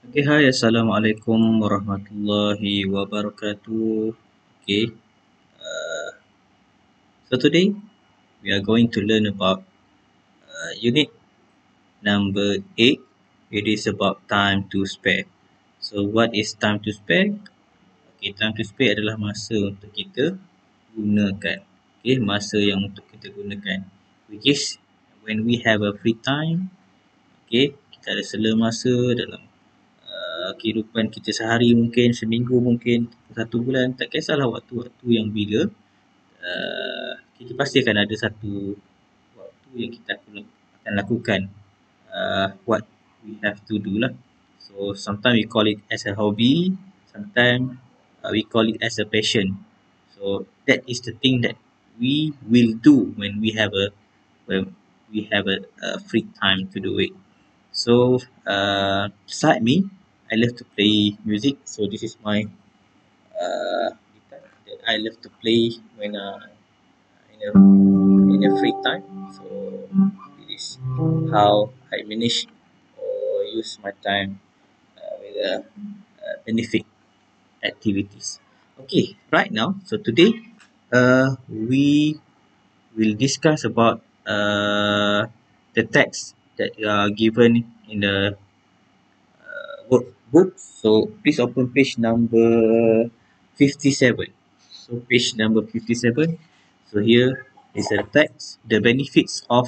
Okay, hi, Assalamualaikum warahmatullahi wabarakatuh. Okay, so today we are going to learn about unit number 8. It is about time to spare. So, what is time to spare? Okay, time to spare adalah masa untuk kita gunakan. Okay, masa yang untuk kita gunakan. Which is when we have a free time, okay, kita ada sela masa dalam kehidupan kita sehari mungkin, seminggu mungkin, satu bulan, tak kisahlah waktu-waktu yang bila kita pasti akan ada satu waktu yang kita akan lakukan what we have to do lah. So sometimes we call it as a hobby, sometimes we call it as a passion. So that is the thing that we will do when we have a free time to do it. So beside me, I love to play music. So this is my guitar that I love to play when in a free time. So this is how I manage or use my time with benefit activities. Okay, right now, so today we will discuss about the text that are given in the workbook. So please open page number 57. So page number 57. So here is the text. The benefits of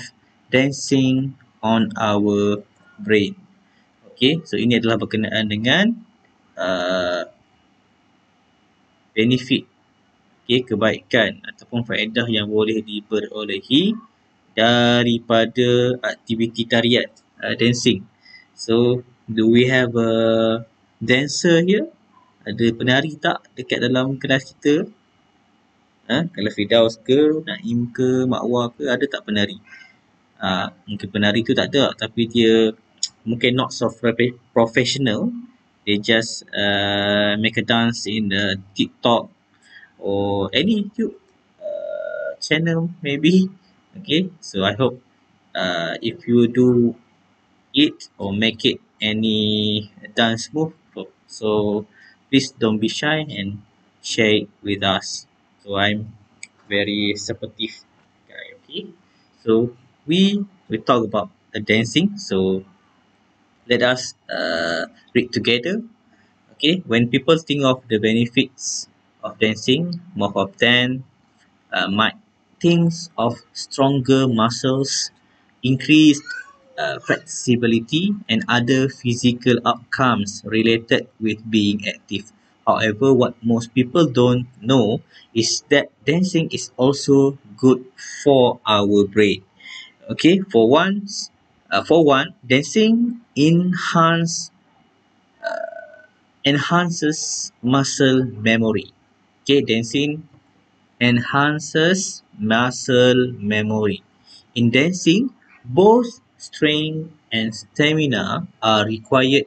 dancing on our brain. Okay, so ini adalah berkenaan dengan uh, benefit, okay, kebaikan ataupun faedah yang boleh diperolehi daripada aktiviti tarian, dancing. So, do we have a dancer here? Ada penari tak dekat dalam kelas kita? Kalau Firdaus ke, Naim ke, Makwa ke, ada tak penari? Mungkin penari tu tak ada, tapi dia mungkin not so professional. They just make a dance in the TikTok or any YouTube channel maybe. Okay, so I hope if you do it or make it any dance move, so please don't be shy and share it with us. So I'm very supportive guy. Okay, so we talk about the dancing. So let us read together. Okay, when people think of the benefits of dancing, more often might think of stronger muscles, increased flexibility, and other physical outcomes related with being active. However, what most people don't know is that dancing is also good for our brain. Okay, for one, dancing enhances muscle memory. Okay, dancing enhances muscle memory. In dancing, both strength and stamina are required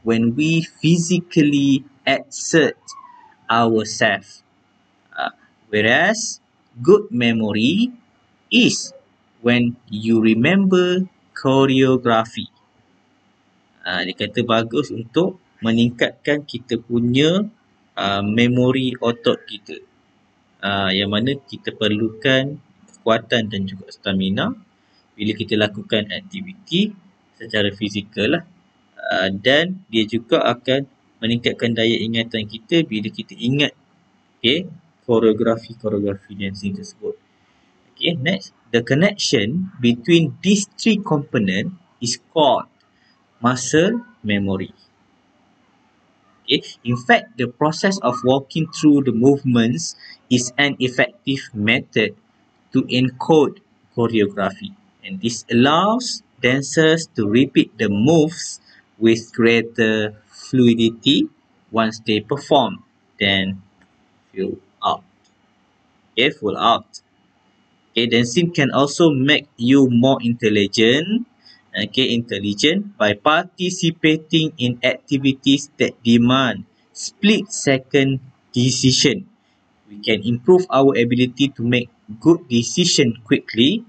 when we physically exert ourselves. Whereas good memory is when you remember choreography. Dia kata bagus untuk meningkatkan kita punya memori otot kita. Yang mana kita perlukan kekuatan dan juga stamina bila kita lakukan aktiviti secara fizikal lah. Dan dia juga akan meningkatkan daya ingatan kita bila kita ingat, okay, koreografi dancing tersebut. Okay, next, the connection between these three components is called muscle memory. Okay. In fact, the process of walking through the movements is an effective method to encode choreography. And this allows dancers to repeat the moves with greater fluidity once they perform than full out. Okay, full out. Okay, dancing can also make you more intelligent by participating in activities that demand split-second decision. We can improve our ability to make good decisions quickly.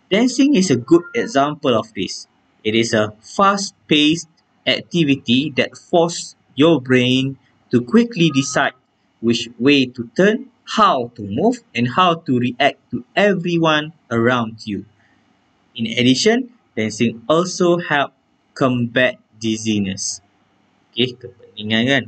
Dancing is a good example of this. It is a fast-paced activity that force your brain to quickly decide which way to turn, how to move, and how to react to everyone around you. In addition, dancing also help combat dizziness. Okay, kepeningan kan.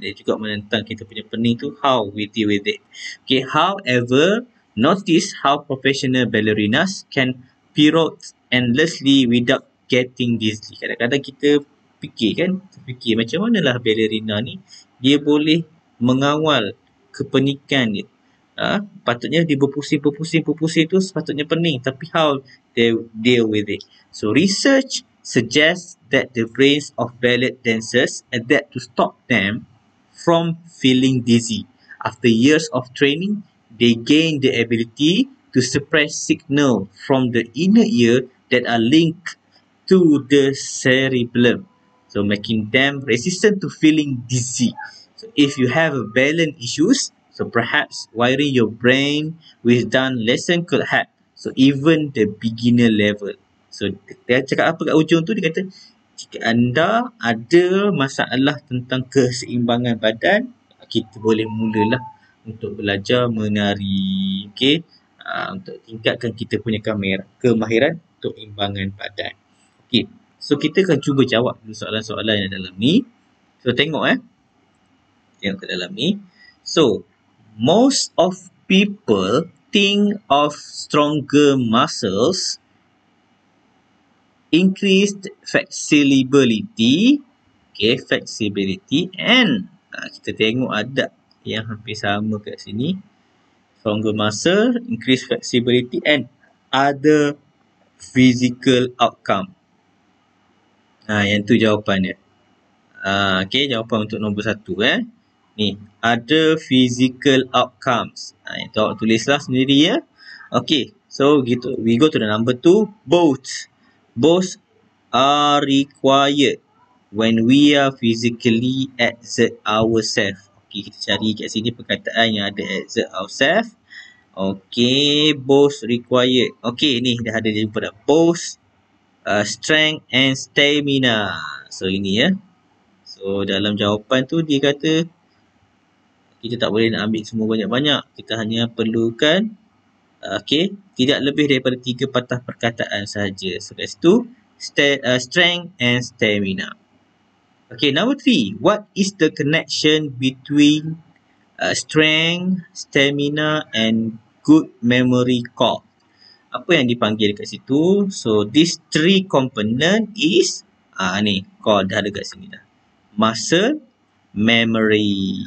Dia juga menentang kita punya pening tu, how we deal with it. Okay, however, notice how professional ballerinas can pirouette endlessly without getting dizzy. Kadang-kadang kita terfikir macam manalah ballerina ni dia boleh mengawal kepenikan dia. Patutnya dia berpusing tu sepatutnya pening, tapi how they deal with it. So research suggests that the brains of ballet dancers adapt to stop them from feeling dizzy. After years of training, they gain the ability to suppress signal from the inner ear that are linked to the cerebellum, so making them resistant to feeling dizzy. So if you have a balance issues, so perhaps wiring your brain with dance lesson could help. So even the beginner level. So dia cakap apa kat ujung tu, dia kata jika anda ada masalah tentang keseimbangan badan, kita boleh mulalah untuk belajar menari, okay? Untuk tingkatkan kita punya kemahiran untuk imbangan badan. Okay, so kita akan cuba jawab dulu soalan-soalan yang dalam ni. So tengok tengok ke dalam ni. So most of people think of stronger muscles, increased flexibility, okay, flexibility, and kita tengok ada yang hampir sama kat sini. Stronger muscle, increased flexibility, and other physical outcome. Yang tu jawapan dia. Okay, jawapan untuk nombor 1 Ni, other physical outcomes. Yang tu awak tulislah sendiri ya. Okay, so gitu. We go to the number 2. Both are required when we are physically exert ourselves. Okay, kita cari kat sini perkataan yang ada exert ourselves. Okay, both required. Okay, ni dah ada jumpa dah. Both strength and stamina. So ini So dalam jawapan tu dia kata kita tak boleh nak ambil semua banyak-banyak. Kita hanya perlukan tidak lebih daripada 3 patah perkataan sahaja. So kat situ strength and stamina. Okay, number 3. What is the connection between strength, stamina and good memory core? Apa yang dipanggil kat situ? So these 3 component is ni core dah ada kat sini dah. Muscle, memory.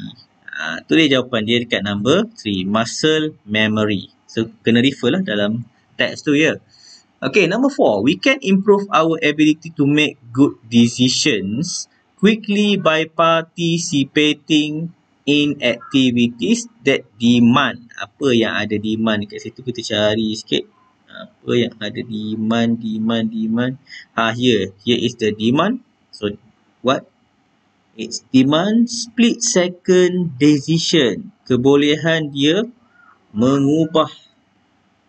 Tu dia jawapan dia dekat number 3. Muscle, memory. So kena refer lah dalam teks tu ya. Okay, number 4. We can improve our ability to make good decisions quickly by participating in activities that demand. Apa yang ada demand kat situ kita cari sikit. Apa yang ada demand. Here is the demand. So what? It's demand split second decision. Kebolehan dia mengubah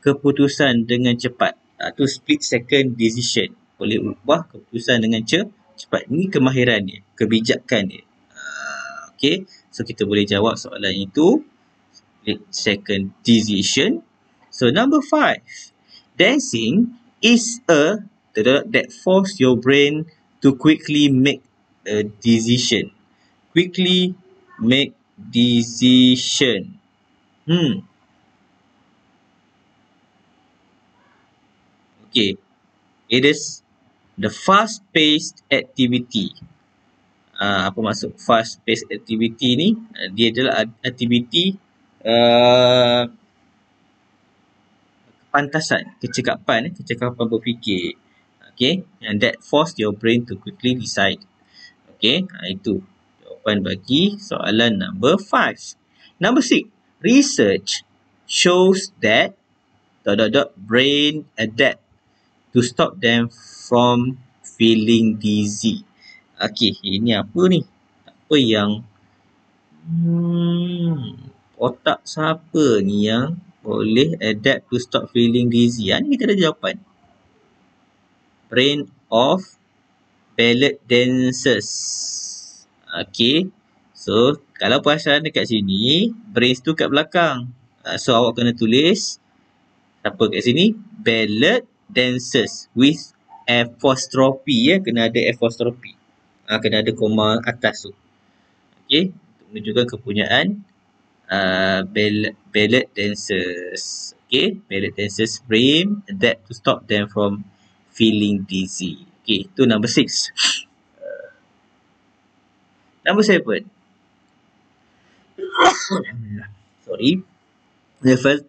keputusan dengan cepat. Tu split second decision. Boleh ubah keputusan dengan cepat. Ini kemahiran dia, kebijakan dia. Okay, so kita boleh jawab soalan itu. Split second decision. So number 5. Dancing is that force your brain to quickly make a decision. Quickly make decision. Okay. It is the fast-paced activity. Apa maksud fast-paced activity ni? Dia adalah aktiviti kepantasan, kecekapan berfikir. Okay. And that force your brain to quickly decide. Okay. Itu jawapan bagi soalan number 5. Number 6. Research shows that brain adapt to stop them from feeling dizzy. Okay, ini apa ni? Apa yang otak siapa ni yang boleh adapt to stop feeling dizzy? Ni kita ada jawapan. Brain of ballot dancers. Okay. So, kalau perasan dekat sini, brains tu kat belakang. So, awak kena tulis apa kat sini? Ballot dancers with apostrophe ya. Kena ada apostrophe. Kena ada koma atas tu. Okay. Untuk menunjukkan kepunyaan ballot dancers. Okay. Ballot dancers frame that to stop them from feeling dizzy. Okay. Itu number 6. Number 7. Sorry.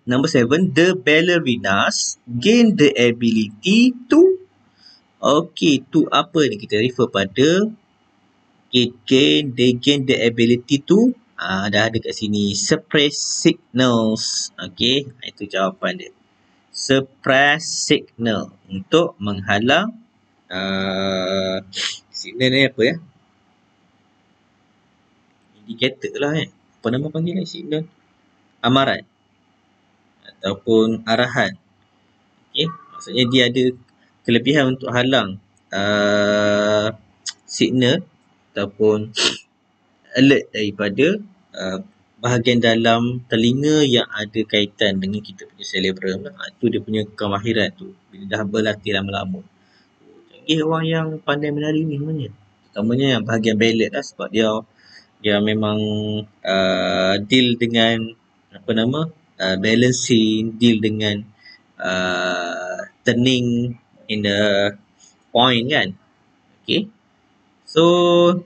Number 7, the ballerinas gain the ability to. Okay, to apa ni? Kita refer pada they gain the ability to. Dah ada kat sini. Suppress signals. Okay, itu jawapan dia. Suppress signal. Untuk menghalang signal ni apa ya? Indicator lah kan. Apa nama panggilan signal? Amaran. Ataupun arahan. Okay, maksudnya dia ada kelebihan untuk halang signal ataupun alert daripada bahagian dalam telinga yang ada kaitan dengan kita punya cerebrum lah. Itu dia punya kemahiran tu bila dah berlatih lama-lama. Canggih orang yang pandai menari ni sebenarnya. Terutamanya yang bahagian ballad lah, sebab dia memang deal dengan balancing, deal dengan turning in the point kan. Okay. So,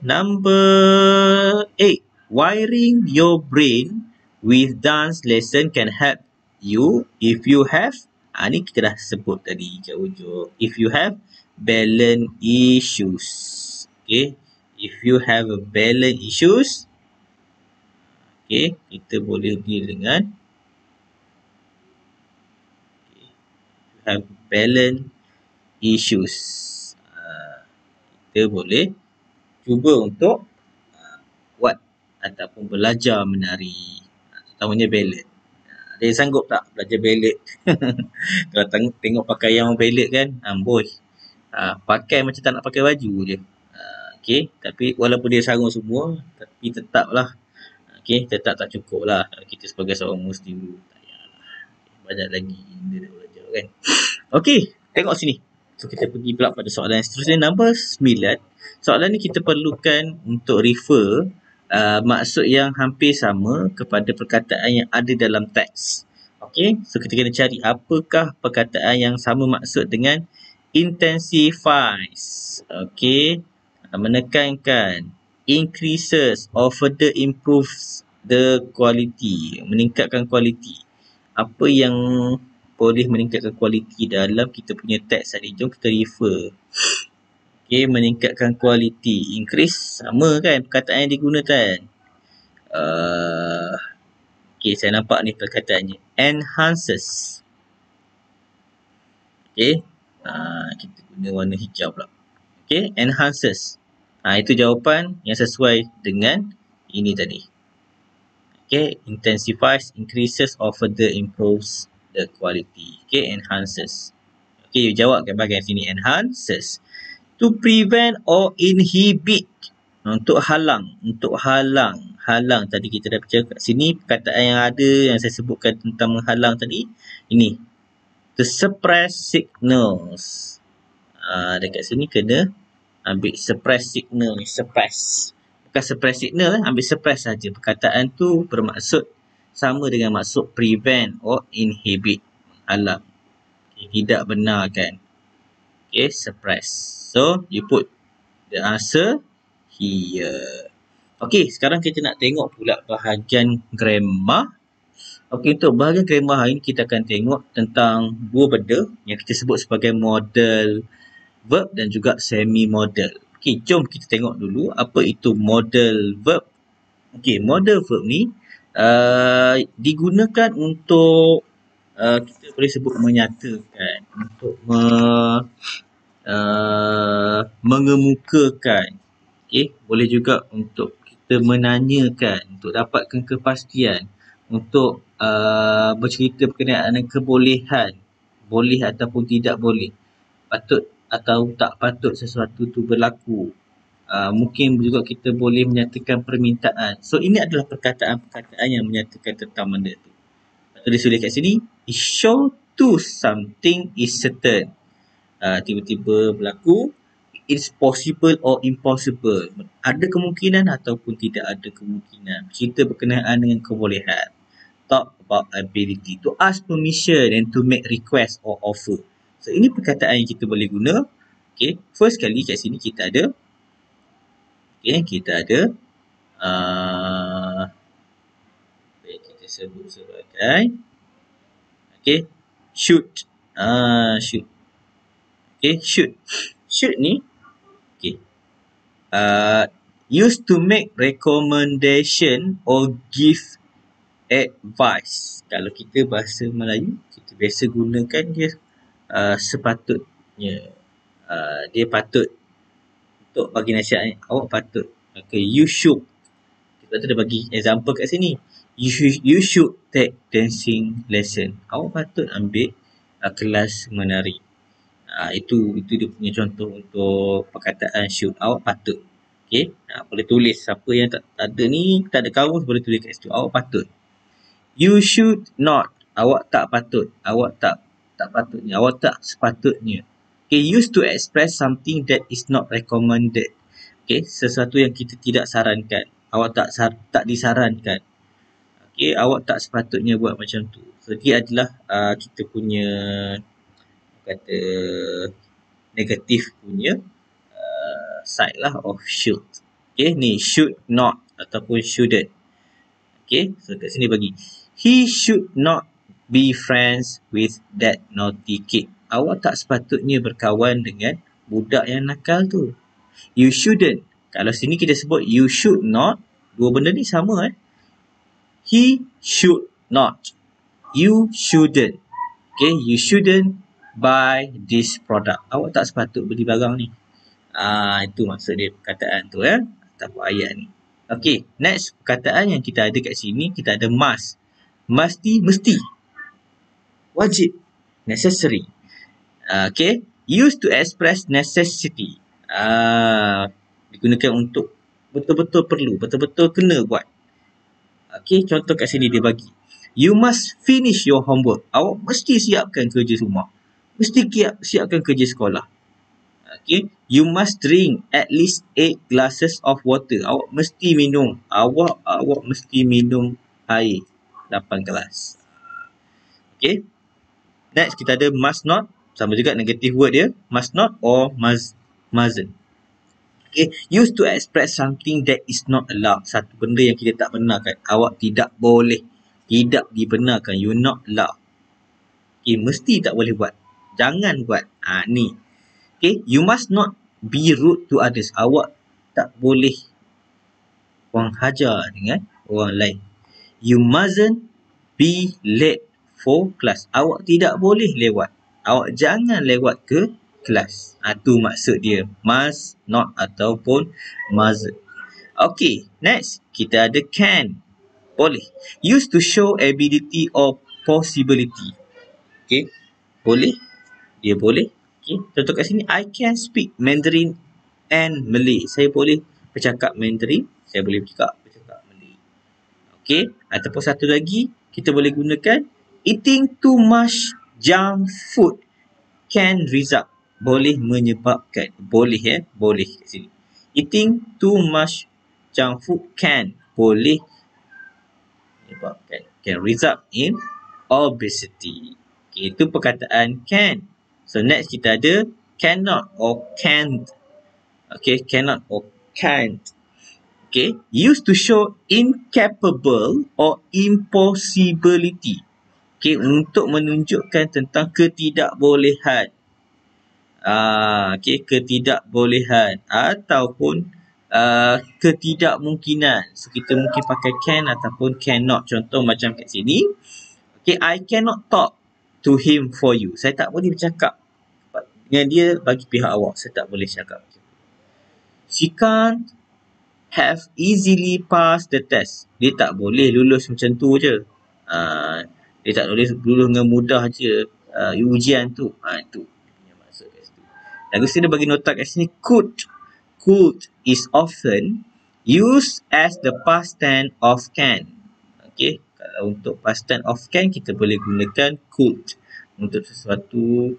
number 8. Wiring your brain with dance lesson can help you if you have, ni kita dah sebut tadi kat hujung. If you have balance issues. Okay. If you have a balance issues, okay, kita boleh deal dengan have balance issues. Kita boleh cuba untuk buat ataupun belajar menari, terutamanya ballet. Ada yang sanggup tak belajar ballet? Kalau tengok pakaian orang ballet kan, amboi. Pakai macam tak nak pakai baju je. Okay, tapi walaupun dia sarung semua, tapi tetaplah, okay, tetap tak cukup lah. Kita sebagai seorang Muslim, tak payahlah. Banyak lagi dia nak belajar kan. Okay, tengok sini. So, kita pergi pula pada soalan yang seterusnya. Number 9. Soalan ni kita perlukan untuk refer maksud yang hampir sama kepada perkataan yang ada dalam teks. Okay, so kita kena cari apakah perkataan yang sama maksud dengan intensifies. Okay, menekankan, increases or further improves the quality, meningkatkan kualiti. Apa yang boleh meningkatkan kualiti dalam kita punya teks tadi? Jom kita refer. Okay, meningkatkan kualiti. Increase, sama kan perkataan yang digunakan. Okay, saya nampak ni perkataannya. Enhances. Okay, kita guna warna hijau pula. Okay, enhances. Itu jawapan yang sesuai dengan ini tadi. Okay, intensifies, increases or further improves the quality. Okay, enhances. Okay, you jawab kat bahagian sini. Enhances. To prevent or inhibit. Untuk halang. Untuk halang. Halang. Tadi kita dah baca kat sini. Perkataan yang ada yang saya sebutkan tentang menghalang tadi. Ini. To suppress signals. Dekat sini kena ambil suppress signal ni. Suppress. Bukan suppress signal. Ambil suppress saja. Perkataan tu bermaksud sama dengan maksud prevent or inhibit. Halang. Okay, tidak benar kan. Okay, suppress. So, you put the answer here. Okay, sekarang kita nak tengok pula bahagian grammar. Okay, untuk bahagian grammar hari ini kita akan tengok tentang dua benda yang kita sebut sebagai modal verb dan juga semi-modal. Okay, jom kita tengok dulu apa itu modal verb. Okay, modal verb ni digunakan untuk kita boleh sebut menyatakan, untuk mengemukakan. Okay, boleh juga untuk kita menanyakan, untuk dapatkan kepastian, untuk bercerita berkenaan dengan kebolehan, boleh ataupun tidak boleh. Patut atau tak patut sesuatu tu berlaku. Mungkin juga kita boleh menyatakan permintaan. So, ini adalah perkataan-perkataan yang menyatakan tentang benda tu. Tulis kat sini, is show to something is certain. Tiba-tiba berlaku, it's possible or impossible. Ada kemungkinan ataupun tidak ada kemungkinan. Cerita berkenaan dengan kebolehan. Talk about ability. To ask permission and to make request or offer. So, ini perkataan yang kita boleh guna. Okay, first kali kat sini kita ada kita sebut sebagai should. Should. Should ni used to make recommendation or give advice. Kalau kita bahasa Melayu, kita biasa gunakan dia sepatutnya. Dia patut untuk bagi nasihat ni. Awak patut. You should. Sebab tu dia bagi example kat sini. You should take dancing lesson. Awak patut ambil kelas menari. Itu dia punya contoh untuk perkataan should. Awak patut. Okay. Boleh tulis. Siapa yang tak ada ni, tak ada kamus, boleh tulis kat situ. Awak patut. You should not. Awak tak patut. Awak tak patutnya. Awak tak sepatutnya. Okay, used to express something that is not recommended. Okay, sesuatu yang kita tidak sarankan. Awak tak disarankan. Okay, awak tak sepatutnya buat macam tu. So, dia adalah kita punya negatif punya side lah of should. Okay, ni should not ataupun shouldn't. Okay, so kat sini bagi. He should not be friends with that naughty kid. Awak tak sepatutnya berkawan dengan budak yang nakal tu. You shouldn't. Kalau sini kita sebut you should not, dua benda ni sama. He should not. You shouldn't. Okay, you shouldn't buy this product. Awak tak sepatut beli barang ni. Itu maksud dia perkataan tu ataupun ayat ni. Okay, next perkataan yang kita ada kat sini, kita ada must. Mesti. Wajib. Necessary. Okay, used to express necessity. Digunakan untuk betul-betul perlu, betul-betul kena buat. Okay, contoh kat sini dia bagi. You must finish your homework. Awak mesti siapkan kerja rumah. Mesti siapkan kerja sekolah. Okay, you must drink at least 8 glasses of water. Awak mesti minum. Awak mesti minum air 8 gelas. Okay, next kita ada must not. Sama juga negative word dia. Must not or mustn't. Okay. Used to express something that is not allowed. Satu benda yang kita tak benarkan. Awak tidak boleh. Tidak dibenarkan. You not allowed. Okay. Mesti tak boleh buat. Jangan buat. Ni. Okay. You must not be rude to others. Awak tak boleh orang hajar dengan orang lain. You mustn't be late for class. Awak tidak boleh lewat. Awak jangan lewat ke kelas. Itu maksud dia. Must, not ataupun mustn't. Okay, next. Kita ada can. Boleh. Used to show ability or possibility. Okay. Boleh. Dia boleh. Okay. Contoh kat sini. I can speak Mandarin and Malay. Saya boleh bercakap Mandarin. Saya boleh bercakap Malay. Okay. Ataupun satu lagi. Kita boleh gunakan. Eating too much junk food can result. Boleh menyebabkan. Boleh boleh kat sini. Eating too much junk food can. Boleh menyebabkan. Can result in obesity. Okay, itu perkataan can. So next kita ada cannot or can't. Okay, cannot or can't. Okay, used to show incapable or impossibility. Okay, untuk menunjukkan tentang ketidakbolehan. Okay, ketidakbolehan ataupun ketidakmungkinan. So, kita mungkin pakai can ataupun cannot. Contoh macam kat sini. Okay, I cannot talk to him for you. Saya tak boleh bercakap dengan dia bagi pihak awak. Saya tak boleh cakap. She can't have easily passed the test. Dia tak boleh lulus macam tu je. Dia tak boleh lulus dengan mudah je ujian tu. Itu punya maksud kat situ. D'Agostino bagi nota kat sini, could. Could is often used as the past tense of can. Okay, kalau untuk past tense of can, kita boleh gunakan could untuk sesuatu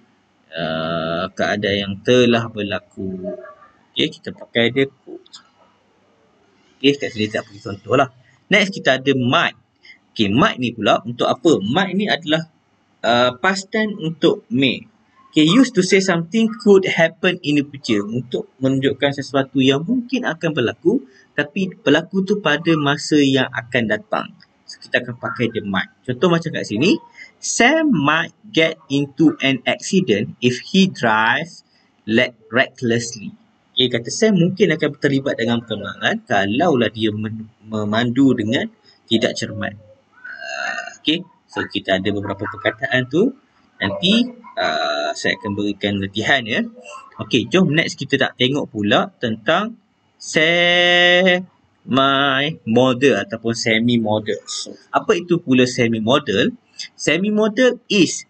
keadaan yang telah berlaku. Okay, kita pakai dia could. Okay, kat sini tak pergi contoh lah. Next, kita ada might. Okay, might ni pula untuk apa? Might ni adalah past tense untuk may. Okay, used to say something could happen in the future, untuk menunjukkan sesuatu yang mungkin akan berlaku, tapi berlaku tu pada masa yang akan datang. So, kita akan pakai the might. Contoh macam kat sini, Sam might get into an accident if he drives recklessly. Okay, kata Sam mungkin akan terlibat dengan perkembangan kalaulah dia memandu dengan tidak cermat. Okay, so kita ada beberapa perkataan tu. Nanti saya akan berikan latihan ya. Okay, jom next kita nak tengok pula tentang semi-modal ataupun semi-modal. So, apa itu pula semi-modal? Semi-modal is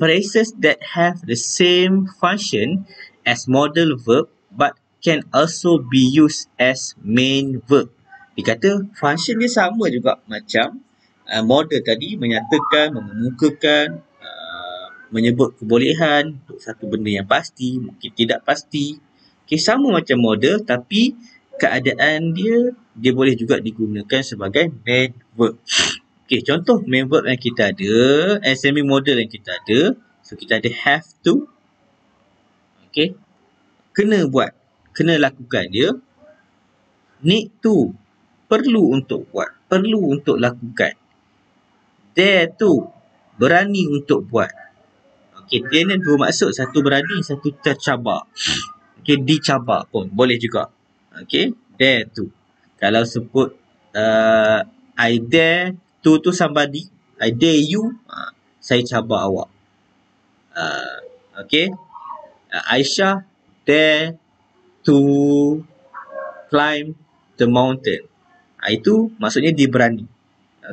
phrases that have the same function as modal verb but can also be used as main verb. Dia kata function dia sama juga macam modal tadi, menyatakan, mengemukakan, menyebut kebolehan untuk satu benda yang pasti, mungkin tidak pasti. Okay, sama macam modal, tapi keadaan dia boleh juga digunakan sebagai main verb. Okay, contoh main verb yang kita ada, semi modal yang kita ada. So, kita ada have to. Okay, kena buat, kena lakukan dia. Need to, perlu untuk buat, perlu untuk lakukan. Dare to, berani untuk buat. Okay, dia ni dua maksud. Satu berani, satu tercabar. Okay, dicabar pun boleh juga. Okay, dare to. Kalau sebut I dare to somebody, I dare you, saya cabar awak. Okay, Aisyah dare to climb the mountain. Itu maksudnya dia berani.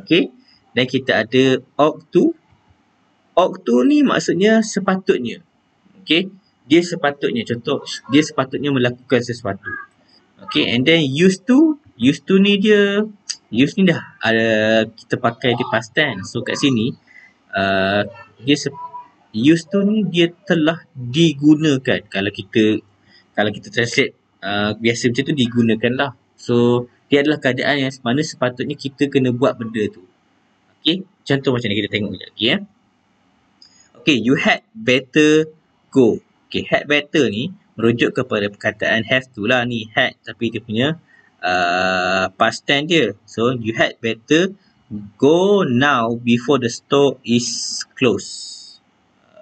Okay, dan kita ada ought to. Ought to ni maksudnya sepatutnya. Okay, dia sepatutnya, contoh, dia sepatutnya melakukan sesuatu. Okay, and then used to ni dia, used ni dah kita pakai di past tense. So kat sini used to ni dia telah digunakan. Kalau kita translate biasa macam tu, digunakan lah. So dia adalah keadaan yang mana sepatutnya kita kena buat benda tu. Okay, contoh macam ni kita tengok sekejap lagi ya. Okay, you had better go. Okay, had better ni merujuk kepada perkataan have to lah ni, had, tapi dia punya past tense dia. So, you had better go now before the store is closed.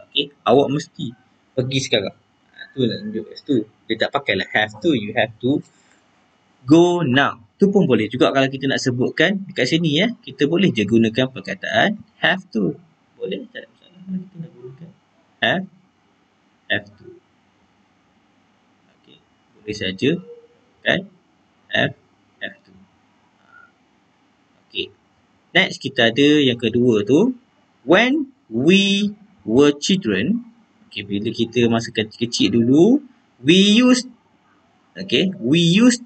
Okay, awak mesti pergi sekarang. Tu nak tunjuk kat situ. Dia tak pakai lah have to, you have to go now. Tu pun boleh juga kalau kita nak sebutkan dekat sini ya. Kita boleh je gunakan perkataan have to. Boleh, tak ada masalah kalau kita nak gunakan have to. Okay, boleh saja kan, have to. Okay, next kita ada yang kedua tu, when we were children. Okay, bila kita masa kecil dulu, we used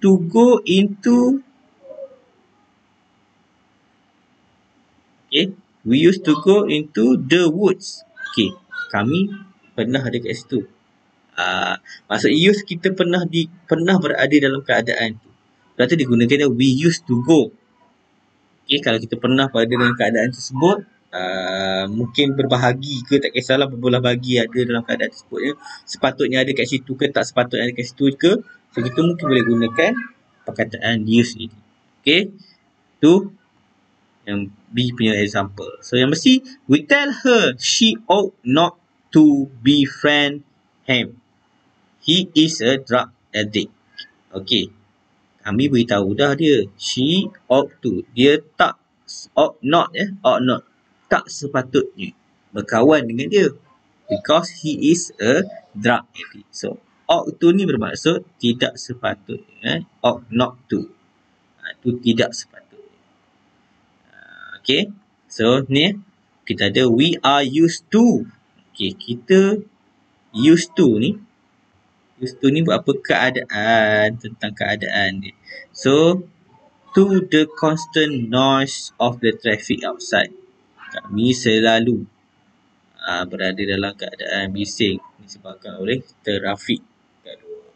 to go into the woods. Okay, kami pernah ada kat situ. Maksud used, kita pernah berada dalam keadaan tu. Lepas tu digunakan we used to go. Okay, kalau kita pernah berada dalam keadaan tersebut, mungkin berbahagi ke, tak kisahlah berbelah bagi ada dalam keadaan tersebut ya. Sepatutnya ada kat situ ke, tak sepatutnya ada kat situ ke. So, kita mungkin boleh gunakan perkataan used ini. Okay, tu yang B punya example. So, yang mesti, we tell her she ought not to befriend him. He is a drug addict. Okay, kami beritahu dah dia. She ought to. Dia tak, ought not ya. Ought not. Tak sepatutnya berkawan dengan dia. Because he is a drug addict. So, ought to ni bermaksud tidak sepatutnya. Ought not to. Itu tidak sepatutnya. Okay. So, ni kita ada we are used to. Okay, kita used to ni Use to ni buat apa? Keadaan, tentang keadaan dia. So, to the constant noise of the traffic outside. Kami selalu berada dalam keadaan bising disebabkan oleh trafik kat luar.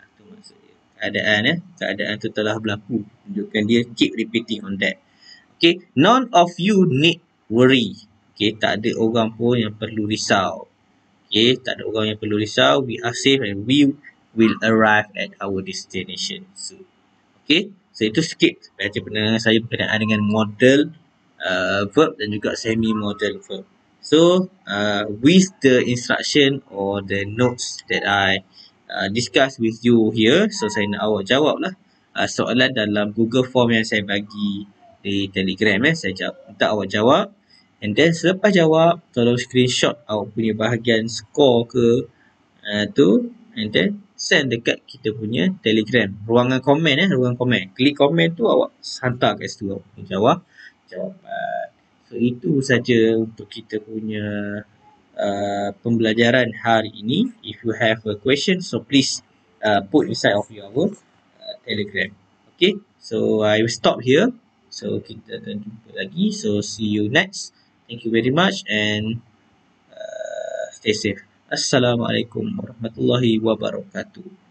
Itu maksudnya. Keadaan tu telah berlaku. Tunjukkan dia keep repeating on that. Okay, none of you need worry. Okay, tak ada orang pun yang perlu risau. Okay, tak ada orang yang perlu risau. We are safe and we will arrive at our destination soon. Okay, so itu sikit belajar pendengar saya berkenaan dengan model verb dan juga semi-model verb. So, with the instruction or the notes that I discuss with you here, so saya nak awak jawab lah soalan dalam Google Form yang saya bagi di Telegram. Saya minta awak jawab, and then selepas jawab, tolong screenshot awak punya bahagian skor ke tu, and then send dekat kita punya Telegram, ruangan komen ruangan komen. Klik komen tu, awak hantar kat situ awak punya jawapan. So itu saja untuk kita punya pembelajaran hari ini. If you have a question, so please put inside of your Telegram. Okay, so I will stop here. So kita akan jumpa lagi. So see you next. Thank you very much and stay safe. Assalamualaikum warahmatullahi wabarakatuh.